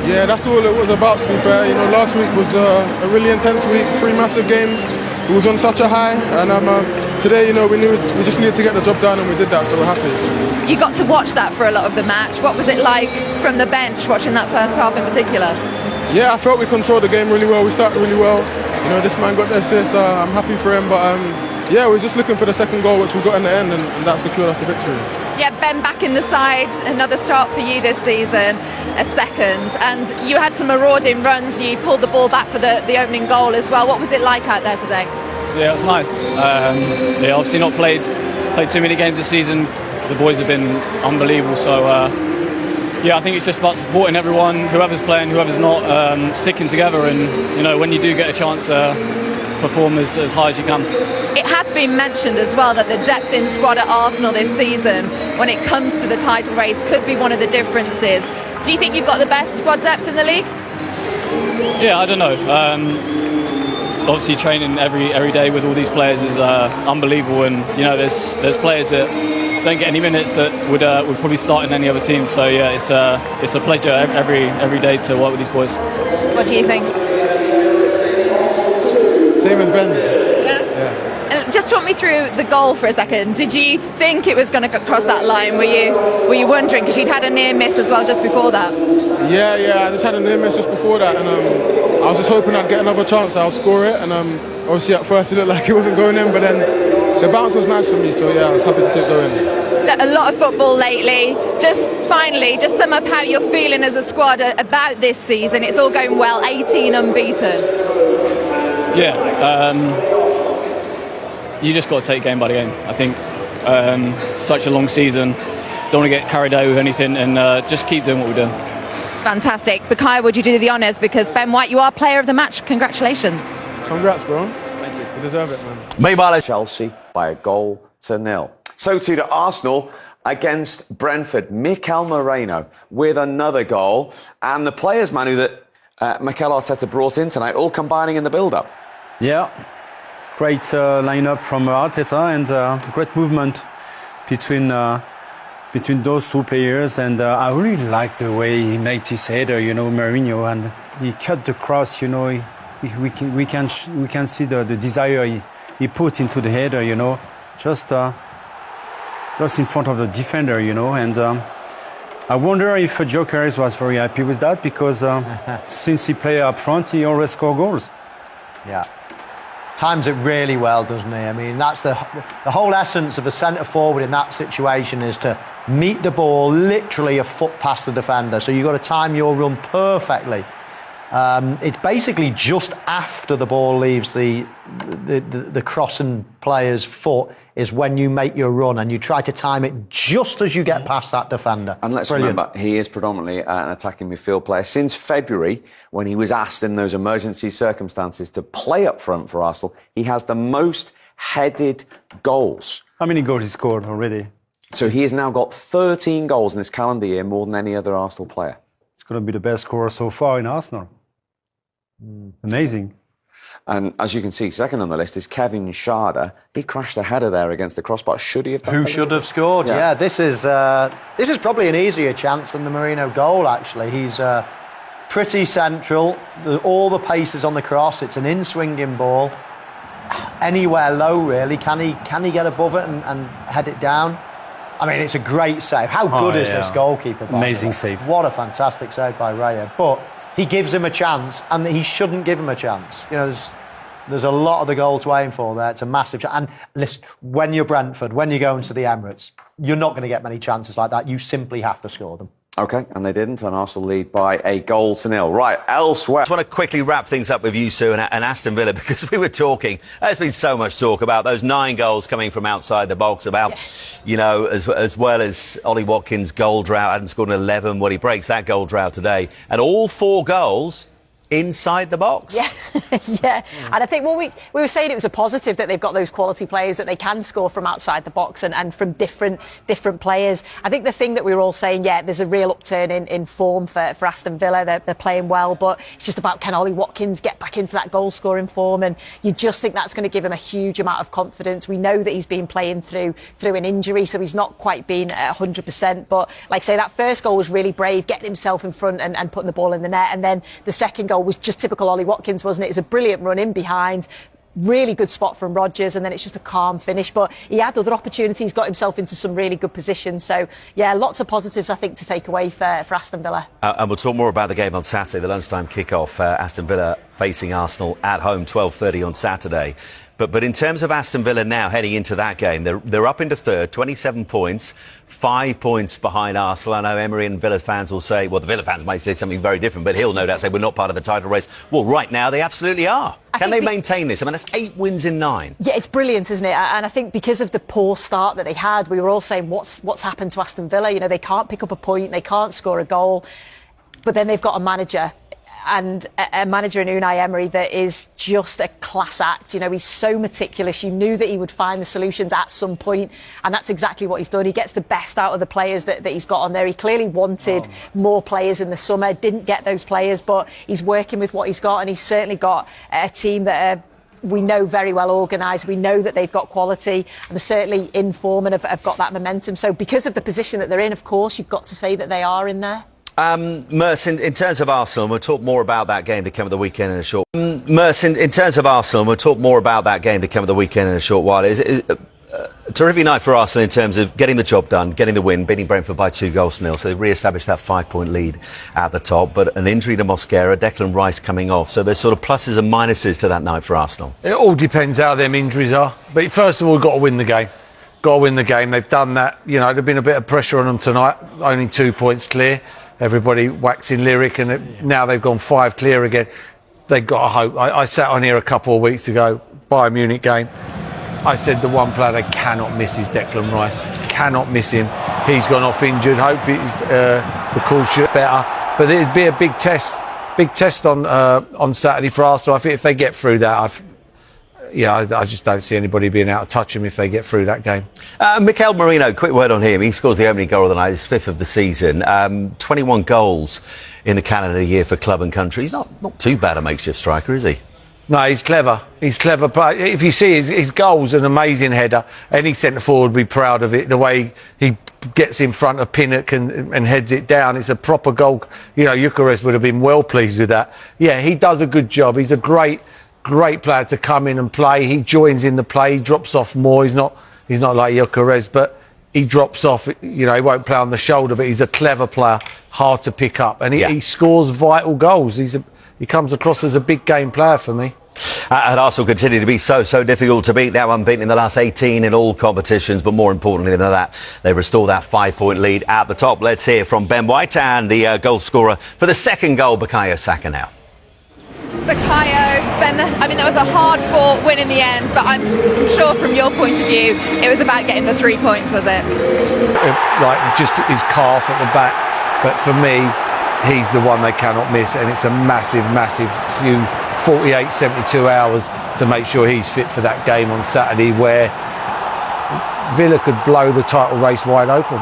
Yeah, that's all it was about, to be fair. You know, last week was a really intense week, 3 massive games. It was on such a high, and today, you know, we just needed to get the job done, and we did that, so we're happy. You got to watch that for a lot of the match. What was it like from the bench, watching that first half in particular? Yeah, I felt we controlled the game really well. We started really well. You know, this man got the assist. I'm happy for him, but yeah, we're just looking for the second goal, which we got in the end, and that secured us the victory. Yeah, Ben back in the side, another start for you this season, a second, and you had some marauding runs. You pulled the ball back for the opening goal as well. What was it like out there today? Yeah, it was nice. Yeah, obviously not played too many games this season. The boys have been unbelievable. So yeah, I think it's just about supporting everyone, whoever's playing, whoever's not, sticking together. And you know, when you do get a chance to perform as high as you can. It has been mentioned as well that the depth in squad at Arsenal this season, when it comes to the title race, could be one of the differences. Do you think you've got the best squad depth in the league? Yeah, I don't know. Obviously, training every day with all these players is unbelievable, and you know, there's players that don't get any minutes that would probably start in any other team. So yeah, it's a pleasure every day to work with these boys. What do you think? Same as Ben. Yeah. And just talk me through the goal for a second. Did you think it was going to cross that line? Were you wondering, because you'd had a near miss as well just before that? Yeah, I just had a near miss just before that, and I was just hoping I'd get another chance. I'll score it, and obviously at first it looked like it wasn't going in, but then the bounce was nice for me. So yeah, I was happy to see it go in. A lot of football lately. Just finally, just sum up how you're feeling as a squad about this season. It's all going well. 18 unbeaten. Yeah. You just got to take game by game. I think such a long season, don't want to get carried away with anything, and just keep doing what we're doing. Fantastic. Bakaya, would you do the honours? Because Ben White, you are player of the match. Congratulations. Congrats, bro. Thank you. You deserve it, man. Meanwhile, Chelsea by 1-0. So too to Arsenal against Brentford. Mikel Merino with another goal, and the players, Manu, that Mikel Arteta brought in tonight, all combining in the build-up. Yeah. Great lineup from Arteta, and great movement between those two players. And I really like the way he made his header, you know, Merino, and he cut the cross. You know, we can see the desire he put into the header. You know, just in front of the defender. You know, and I wonder if Jokeris was very happy with that, because since he plays up front, he always scores goals. Yeah. Times it really well, doesn't he? I mean, that's the whole essence of a centre forward in that situation, is to meet the ball literally a foot past the defender. So you've got to time your run perfectly. It's basically just after the ball leaves the crossing player's foot is when you make your run, and you try to time it just as you get past that defender. And let's remember, he is predominantly an attacking midfield player. Since February, when he was asked in those emergency circumstances to play up front for Arsenal, he has the most headed goals. How many goals he scored already? So he has now got 13 goals in this calendar year, more than any other Arsenal player. It's going to be the best scorer so far in Arsenal. Amazing. And as you can see, second on the list is Kevin Schade. He crashed a header there against the crossbar. Should he have done? Who should have scored? Yeah, this is probably an easier chance than the Merino goal, actually. He's pretty central. All the pace is on the cross. It's an in-swinging ball. Anywhere low, really. Can he get above it and head it down? I mean, it's a great save. How good is this goalkeeper? Amazing save. What a fantastic save by Raya. But he gives him a chance, and he shouldn't give him a chance. You know, there's a lot of the goal to aim for there. It's a massive chance. And listen, when you're Brentford, when you go into the Emirates, you're not going to get many chances like that. You simply have to score them. OK, and they didn't, and Arsenal lead by 1-0. Right, elsewhere. I just want to quickly wrap things up with you, Sue, and Aston Villa, because we were talking, there's been so much talk about those 9 goals coming from outside the box, about, you know, as well as Ollie Watkins' goal drought, hadn't scored an 11, well, he breaks that goal drought today. And all 4 goals inside the box. Yeah. And I think we were saying it was a positive that they've got those quality players that they can score from outside the box and from different players. I think the thing that we were all saying, there's a real upturn in form for Aston Villa. They're playing well, but it's just about, can Ollie Watkins get back into that goal scoring form? And you just think that's going to give him a huge amount of confidence. We know that he's been playing through an injury, so he's not quite been at 100%. But like I say, that first goal was really brave, getting himself in front and putting the ball in the net. And then the second goal was just typical Ollie Watkins, wasn't it? It's a brilliant run in behind, really good spot from Rodgers, and then it's just a calm finish. But he had other opportunities, got himself into some really good positions. So, lots of positives, I think, to take away for Aston Villa. And we'll talk more about the game on Saturday, the lunchtime kick-off. Aston Villa facing Arsenal at home, 12:30 on Saturday. But in terms of Aston Villa now heading into that game, they're up into third, 27 points, 5 points behind Arsenal. I know Emery and Villa fans will say, well, the Villa fans might say something very different, but he'll no doubt say we're not part of the title race. Well, right now they absolutely are. Can they maintain this? I mean, that's 8 wins in 9. Yeah, it's brilliant, isn't it? And I think because of the poor start that they had, we were all saying, what's happened to Aston Villa? You know, they can't pick up a point, they can't score a goal, but then they've got a manager. And a manager in Unai Emery that is just a class act. You know, he's so meticulous. You knew that he would find the solutions at some point, and that's exactly what he's done. He gets the best out of the players that he's got on there. He clearly wanted more players in the summer, didn't get those players, but he's working with what he's got, and he's certainly got a team that we know very well organised. We know that they've got quality, and they're certainly in form and have got that momentum. So because of the position that they're in, of course, you've got to say that they are in there. Merce, in terms of Arsenal, we'll talk more about that game to come at the weekend in a short. Merce, in terms of Arsenal, we'll talk more about that game to come at the weekend in a short while. It's a terrific night for Arsenal in terms of getting the job done, getting the win, beating Brentford by 2-0. So they re-established that 5-point lead at the top. But an injury to Mosquera, Declan Rice coming off. So there's sort of pluses and minuses to that night for Arsenal. It all depends how them injuries are. But first of all, we've got to win the game. Got to win the game. They've done that. You know, there's been a bit of pressure on them tonight. Only 2 points clear. Everybody waxing lyric, and now they've gone 5 clear again. They've got to hope. I sat on here a couple of weeks ago, Bayern Munich game. I said the one player they cannot miss is Declan Rice. Cannot miss him. He's gone off injured. Hope the call should better. But it'd be a big test on Saturday for Arsenal. I think if they get through that, I just don't see anybody being able to touch him if they get through that game. Mikel Merino, quick word on him. He scores the opening goal of the night, his 5th of the season. 21 goals in the calendar year for club and country. He's not too bad a makeshift striker, is he? No, he's clever. He's clever. But if you see his goal's an amazing header. Any centre forward would be proud of it. The way he gets in front of Pinnock and heads it down. It's a proper goal. You know, Gyökeres would have been well pleased with that. Yeah, he does a good job. He's a great player to come in and play. He joins in the play. He drops off more. He's not like Gyökeres, but he drops off. You know, he won't play on the shoulder, but he's a clever player, hard to pick up, and he scores vital goals. He comes across as a big game player for me. And Arsenal continue to be so difficult to beat. Now unbeaten in the last 18 in all competitions, but more importantly than that, they restore that 5-point lead at the top. Let's hear from Ben White and the goal scorer for the second goal, Bukayo Saka now. Bukayo, Ben, I mean, that was a hard-fought win in the end, but I'm sure from your point of view, it was about getting the 3 points, was it? Like, just his calf at the back. But for me, he's the one they cannot miss, and it's a massive 48, 72 hours to make sure he's fit for that game on Saturday, where Villa could blow the title race wide open.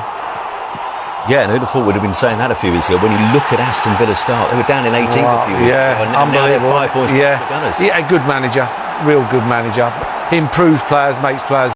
Yeah, and who'd have thought we'd have been saying that a few weeks ago. When you look at Aston Villa's start, they were down in 18th a few weeks ago, and now they're 5 points behind the Gunners. Yeah, a good manager, real good manager. Improves players, makes players